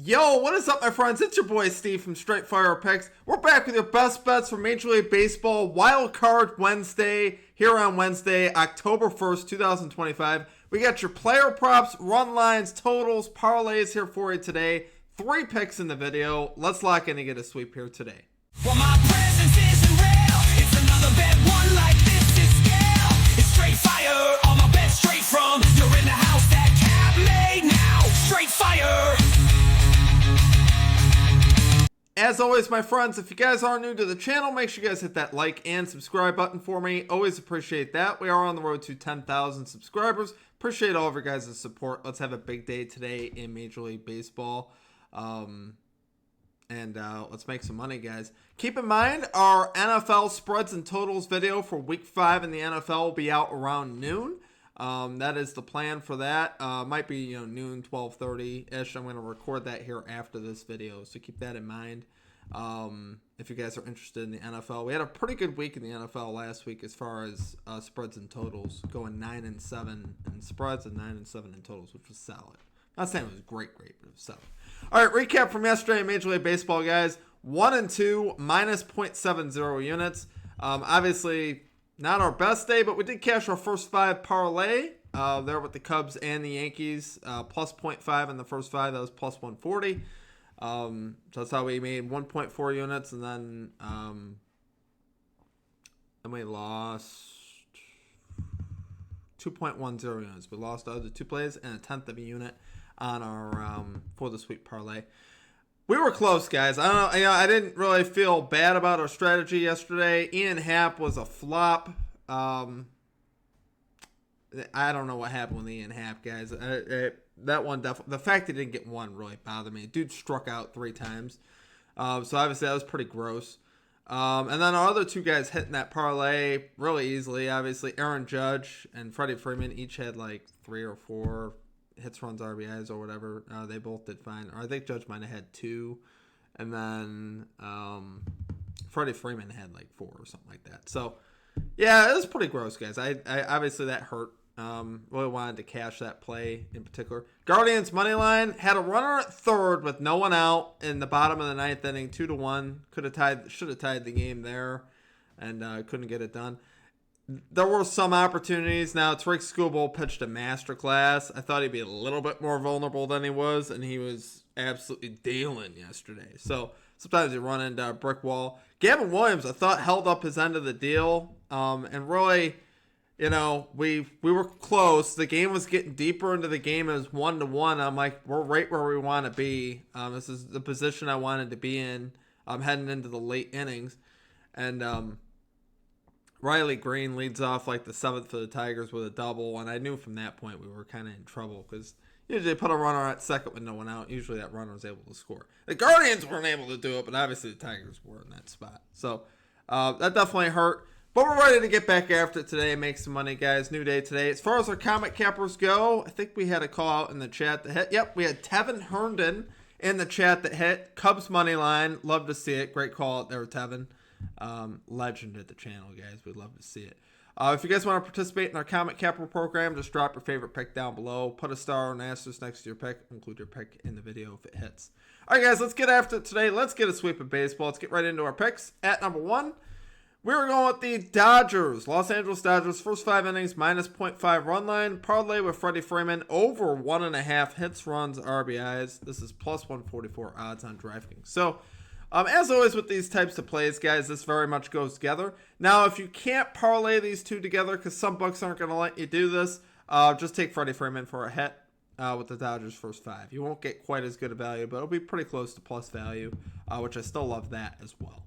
Yo, what is up, my friends? It's your boy Steve from Straight Fire Picks. We're back with your best bets for Major League Baseball Wild Card Wednesday, here on Wednesday, October 1st, 2025. We got your player props, run lines, totals, parlays here for you today. 3 picks in the video. Let's lock in and get a sweep here today. Well, my presence isn't real. It's another bad one like this is scale. It's straight fire. All my bets straight from. You're in the house that cab made now. Straight fire. As always, my friends, if you guys are new to the channel, make sure you guys hit that like and subscribe button for me. Always appreciate that. We are on the road to 10,000 subscribers. Appreciate all of your guys' support. Let's have a big day today in Major League Baseball. Let's make some money, guys. Keep in mind, our NFL spreads and totals video for Week 5 in the NFL will be out around noon. That is the plan for that. Might be, noon, 12:30-ish. I'm going to record that here after this video, so keep that in mind. If you guys are interested in the NFL, we had a pretty good week in the NFL last week as far as spreads and totals, going 9-7 in spreads and 9-7 in totals, which was solid. Not saying it was great, but it was solid. All right, recap from yesterday in Major League Baseball, guys. 1-2, minus 0.70 units. Obviously, not our best day, but we did cash our first 5 parlay there with the Cubs and the Yankees. Plus 0.5 in the first 5. That was plus 140. So that's how we made 1.4 units. And then we lost 2.10 units. We lost the other 2 plays and a tenth of a unit on our for the Sweep Parlay. We were close, guys. I don't know. I didn't really feel bad about our strategy yesterday. Ian Happ was a flop. I don't know what happened with Ian Happ, guys. That one definitely. The fact he didn't get one really bothered me. Dude struck out 3 times. So obviously that was pretty gross. And then our other 2 guys hitting that parlay really easily. Obviously Aaron Judge and Freddie Freeman each had like 3 or 4 hits, runs, RBIs, or whatever. They both did fine. Or I think Judge might have had 2. And then Freddie Freeman had like 4 or something like that. So, yeah, it was pretty gross, guys. I obviously that hurt. Really wanted to cash that play in particular. Guardians money line had a runner at third with no one out in the bottom of the 9th inning, 2-1. Should have tied the game there, and couldn't get it done. There were some opportunities. Now, Tariq Skubal pitched a masterclass. I thought he'd be a little bit more vulnerable than he was, and he was absolutely dealing yesterday. So sometimes you run into a brick wall. Gavin Williams, I thought, held up his end of the deal, and really, we were close. The game was getting deeper into the game. It was 1-1. I'm like, we're right where we want to be. This is the position I wanted to be in. Heading into the late innings, and Riley Green leads off like the 7th for the Tigers with a double, and I knew from that point we were kind of in trouble because usually they put a runner at second with no one out. Usually that runner was able to score. The Guardians weren't able to do it, but obviously the Tigers were in that spot. So that definitely hurt. But we're ready to get back after it today and make some money, guys. New day today. As far as our comic cappers go, I think we had a call out in the chat that hit. Yep, we had Tevin Herndon in the chat that hit. Cubs money line. Love to see it. Great call out there, Tevin. Legend at the channel, guys. We'd love to see it. If you guys want to participate in our comic capper program, just drop your favorite pick down below. Put a star or an asterisk next to your pick. Include your pick in the video if it hits. All right, guys, let's get after it today. Let's get a sweep of baseball. Let's get right into our picks. At number 1, we're going with the Dodgers. Los Angeles Dodgers, first 5 innings, minus 0.5 run line. Parlay with Freddie Freeman, over 1.5 hits, runs, RBIs. This is plus 144 odds on DraftKings. So, as always with these types of plays, guys, this very much goes together. Now, if you can't parlay these 2 together, because some books aren't going to let you do this, just take Freddie Freeman for a hit with the Dodgers' first 5. You won't get quite as good a value, but it'll be pretty close to plus value, which I still love that as well.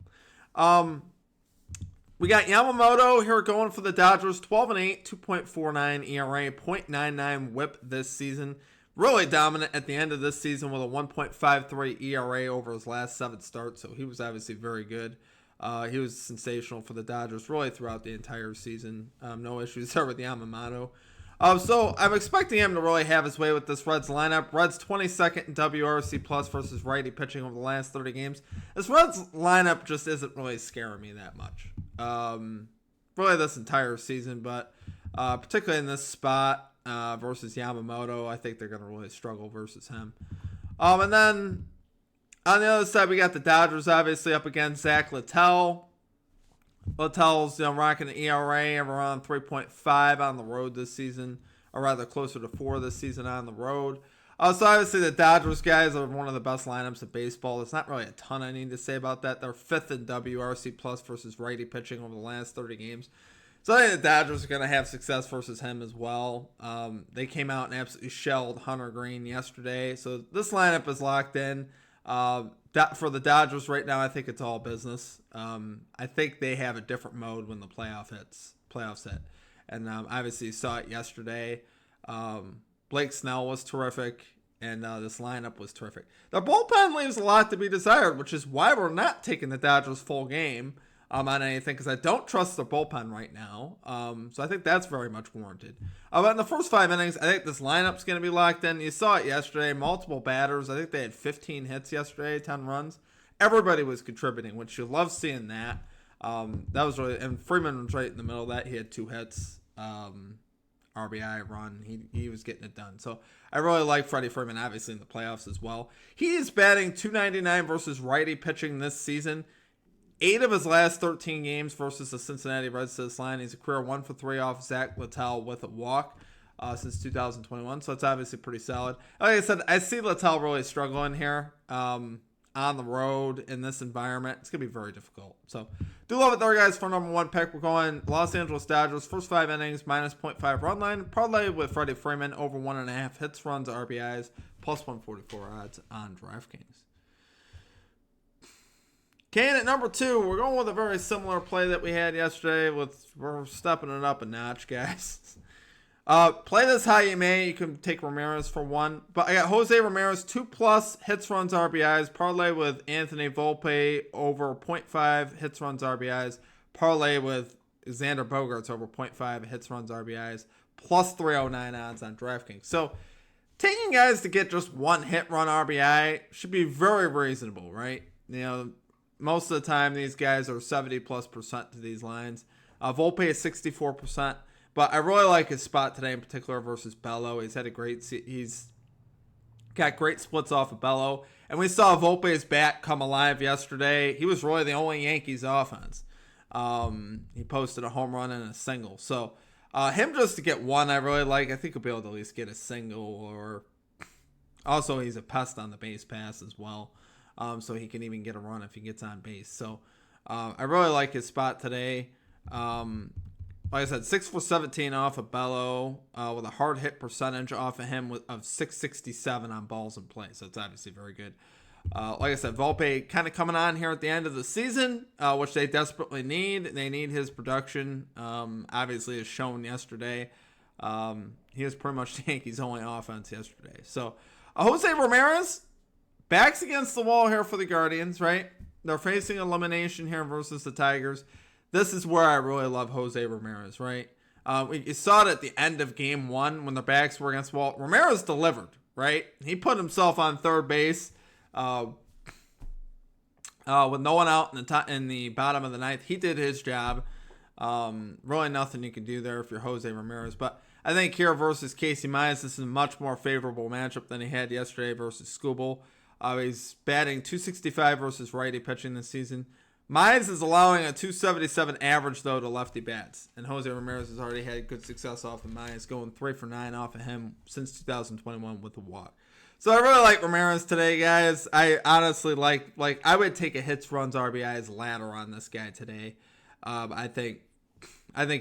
We got Yamamoto here going for the Dodgers, 12-8, 2.49 ERA, 0.99 WHIP this season. Really dominant at the end of this season with a 1.53 ERA over his last 7 starts, so he was obviously very good. He was sensational for the Dodgers really throughout the entire season. No issues there with Yamamoto. So I'm expecting him to really have his way with this Reds lineup. Reds 22nd in WRC plus versus righty pitching over the last 30 games. This Reds lineup just isn't really scaring me that much. Really this entire season, but particularly in this spot versus Yamamoto, I think they're going to really struggle versus him. And then on the other side, we got the Dodgers obviously up against Zach Littell. Littell's rocking an ERA of around 3.5 on the road this season, or rather closer to 4 this season on the road. So obviously the Dodgers guys are one of the best lineups in baseball. There's not really a ton I need to say about that. They're 5th in WRC plus versus righty pitching over the last 30 games. So I think the Dodgers are going to have success versus him as well. They came out and absolutely shelled Hunter Green yesterday. So this lineup is locked in. For the Dodgers right now, I think it's all business. I think they have a different mode when the playoffs hit. And obviously you saw it yesterday. Blake Snell was terrific, and this lineup was terrific. The bullpen leaves a lot to be desired, which is why we're not taking the Dodgers full game on anything, because I don't trust the bullpen right now. So I think that's very much warranted. But in the first 5 innings, I think this lineup's going to be locked in. You saw it yesterday, multiple batters. I think they had 15 hits yesterday, 10 runs. Everybody was contributing, which you love seeing that. That was really, and Freeman was right in the middle of that. He had 2 hits. RBI run. He was getting it done. So I really like Freddie Freeman, obviously, in the playoffs as well. He is batting .299 versus righty pitching this season. 8 of his last 13 games versus the Cincinnati Reds to this line. He's a career 1 for 3 off Zach Littell with a walk since 2021. So it's obviously pretty solid. Like I said, I see Littell really struggling here on the road in this environment. It's going to be very difficult. So do love it there, guys, for number 1 pick. We're going Los Angeles Dodgers, first 5 innings, minus -0.5 run line. Parlay with Freddie Freeman, over 1.5 hits, runs, RBIs, plus 144 odds on DraftKings. Kane at number 2. We're going with a very similar play that we had yesterday. We're stepping it up a notch, guys. Play this how you may. You can take Ramirez for 1. But I got Jose Ramirez, 2+ hits, runs, RBIs. Parlay with Anthony Volpe over 0.5 hits, runs, RBIs. Parlay with Xander Bogaerts over 0.5 hits, runs, RBIs. Plus 309 odds on DraftKings. So taking guys to get just 1 hit, run, RBI should be very reasonable, right? Most of the time these guys are 70+% to these lines. Volpe is 64%. But I really like his spot today in particular versus Bello. He's got great splits off of Bello. And we saw Volpe's bat come alive yesterday. He was really the only Yankees offense. He posted a home run and a single. So him just to get 1, I really like. I think he'll be able to at least get a single. Or also, he's a pest on the base pass as well. So he can even get a run if he gets on base. So I really like his spot today. Like I said, 6 for 17 off of Bello with a hard hit percentage off of him of 667 on balls in play. So it's obviously very good. Like I said, Volpe kind of coming on here at the end of the season, which they desperately need. They need his production, obviously, as shown yesterday. He was pretty much the Yankees' only offense yesterday. So Jose Ramirez, backs against the wall here for the Guardians, right? They're facing elimination here versus the Tigers. This is where I really love Jose Ramirez, right? You saw it at the end of game 1 when their backs were against the wall. Ramirez delivered, right? He put himself on third base with no one out in the bottom of the 9th. He did his job. Really nothing you can do there if you're Jose Ramirez. But I think here versus Casey Mize, this is a much more favorable matchup than he had yesterday versus Skubal. He's batting .265 versus righty pitching this season. Mize is allowing a .277 average, though, to lefty bats. And Jose Ramirez has already had good success off of Mize, going 3 for 9 off of him since 2021 with a walk. So I really like Ramirez today, guys. I honestly like I would take a hits, runs, RBIs ladder on this guy today. I think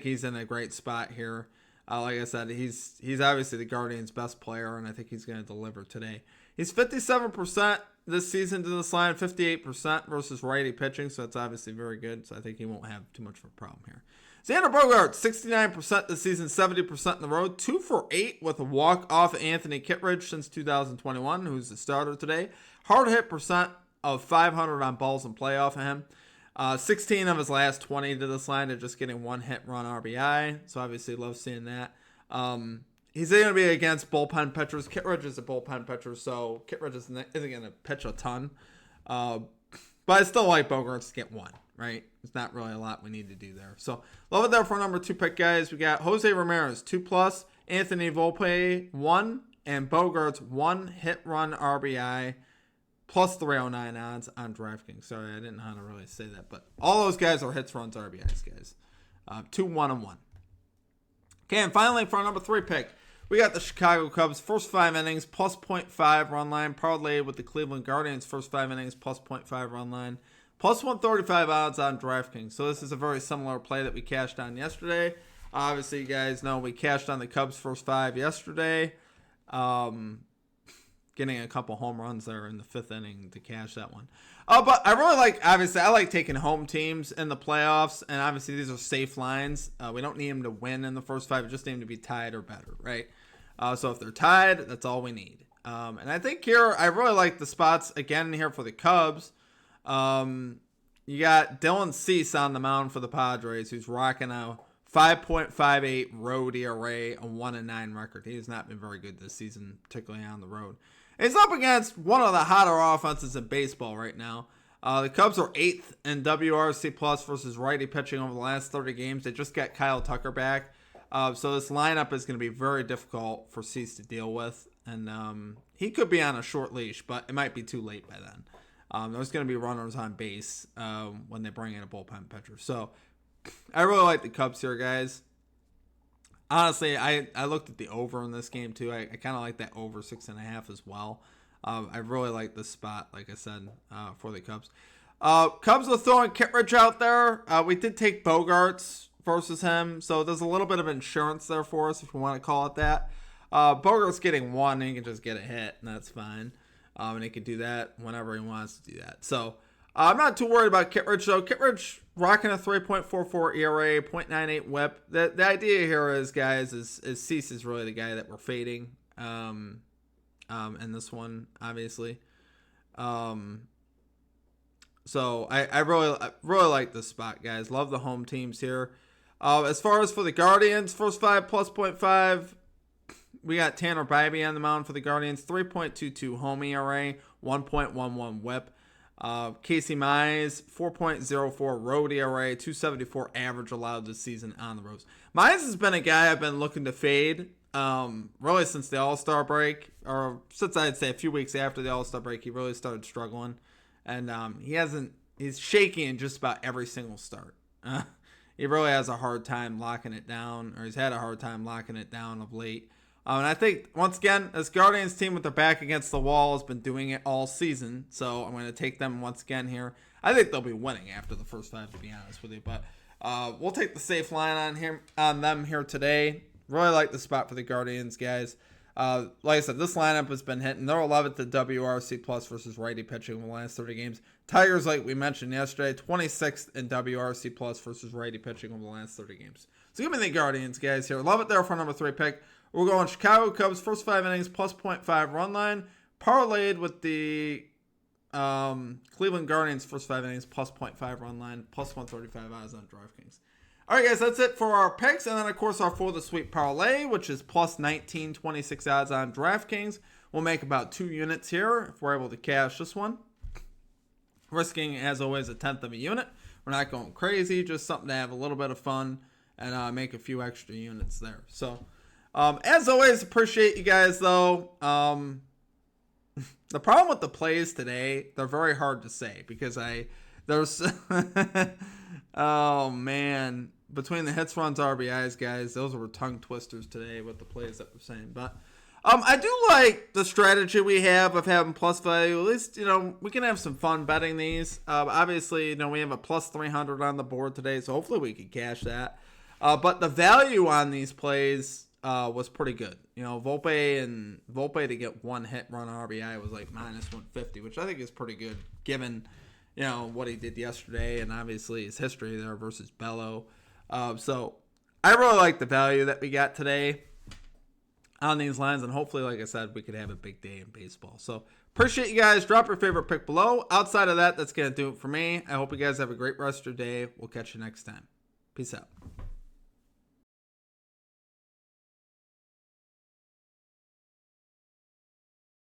he's in a great spot here. Like I said, he's obviously the Guardians' best player, and I think he's going to deliver today. He's 57% this season to this line, 58% versus righty pitching, so that's obviously very good. So I think he won't have too much of a problem here. Xander Bogaerts, 69% this season, 70% in the road, 2 for 8 with a walk off of Anthony Kittredge since 2021, who's the starter today. Hard hit percent of 500 on balls in play off of him. 16 of his last 20 to this line. They're just getting 1 hit, run, RBI. So obviously love seeing that. He's going to be against bullpen pitchers. Kittredge is a bullpen pitcher, so Kittredge isn't going to pitch a ton. But I still like Bogaerts to get 1, right? There's not really a lot we need to do there. So love it there for number 2 pick, guys. We got Jose Ramirez, 2+, Anthony Volpe, 1, and Bogarts 1 hit run RBI plus 309 odds on DraftKings. Sorry, I didn't know how to really say that, but all those guys are hits, runs, RBIs, guys. 2 1-1. Okay, and finally for our number 3 pick, we got the Chicago Cubs first 5 innings plus 0.5 run line parlayed with the Cleveland Guardians first 5 innings plus 0.5 run line plus 135 odds on DraftKings. So this is a very similar play that we cashed on yesterday. Obviously, you guys know we cashed on the Cubs first 5 yesterday. Getting a couple home runs there in the 5th inning to cash that one. But I really like, obviously, I like taking home teams in the playoffs, and obviously these are safe lines. We don't need them to win in the first 5, we just need them to be tied or better, right? So if they're tied, that's all we need. And I think here, I really like the spots again here for the Cubs. You got Dylan Cease on the mound for the Padres, who's rocking a 5.58 road ERA, a 1-9 record. He has not been very good this season, particularly on the road. And he's up against one of the hotter offenses in baseball right now. The Cubs are 8th in WRC plus versus righty pitching over the last 30 games. They just got Kyle Tucker back. So this lineup is going to be very difficult for Cease to deal with. And he could be on a short leash, but it might be too late by then. There's going to be runners on base when they bring in a bullpen pitcher. So I really like the Cubs here, guys. Honestly, I looked at the over in this game too. I kind of like that over 6.5 as well. I really like this spot, like I said, for the Cubs. Cubs are throwing Kittredge out there. We did take Bogarts versus him, so there's a little bit of insurance there for us if we want to call it that. Bogarts getting 1, and he can just get a hit, and that's fine. And he can do that whenever he wants to do that. So I'm not too worried about Kittredge, though. Kittredge rocking a 3.44 ERA, 0.98 whip. The idea here is, guys, is Cease is really the guy that we're fading in this one, obviously. So I really like this spot, guys. Love the home teams here. As far as for the Guardians, first 5 plus 0.5. We got Tanner Bibee on the mound for the Guardians. 3.22 home ERA, 1.11 whip. Casey Mize, 4.04 road ERA, 274 average allowed this season on the roads. Mize has been a guy I've been looking to fade really since the All-Star break, or since I'd say a few weeks after the All-Star break. He really started struggling, and he's shaky in just about every single start. He really has a hard time locking it down, or he's had a hard time locking it down of late. And I think, once again, this Guardians team with their back against the wall has been doing it all season. So I'm going to take them once again here. I think they'll be winning after the first 5, to be honest with you. But we'll take the safe line on them here today. Really like the spot for the Guardians, guys. Like I said, this lineup has been hitting. They're 11th at WRC plus versus righty pitching in the last 30 games. Tigers, like we mentioned yesterday, 26th in WRC plus versus righty pitching over the last 30 games. So give me the Guardians, guys, here. Love it there for number 3 pick. We're going Chicago Cubs first 5 innings plus 0.5 run line, parlayed with the Cleveland Guardians first 5 innings plus 0.5 run line, plus 135 odds on DraftKings. All right, guys, that's it for our picks. And then, of course, our for the Sweep Parlay, which is plus 1926 odds on DraftKings. We'll make about 2 units here if we're able to cash this one. Risking, as always, 1/10 of a unit. We're not going crazy, just something to have a little bit of fun and make a few extra units there. So, as always, appreciate you guys, though. The problem with the plays today, they're very hard to say because there's oh man, between the hits, runs, RBIs, guys, those were tongue twisters today with the plays that we're saying. But I do like the strategy we have of having plus value. At least, we can have some fun betting these. Obviously, we have a plus 300 on the board today, so hopefully we can cash that. But the value on these plays was pretty good. Volpe to get 1 hit run RBI was like minus 150, which I think is pretty good given, what he did yesterday and obviously his history there versus Bello. So I really like the value that we got today on these lines, and hopefully, like I said, we could have a big day in baseball. So appreciate you guys. Drop your favorite pick below. Outside of that, that's going to do it for me. I hope you guys have a great rest of your day. We'll catch you next time. Peace out.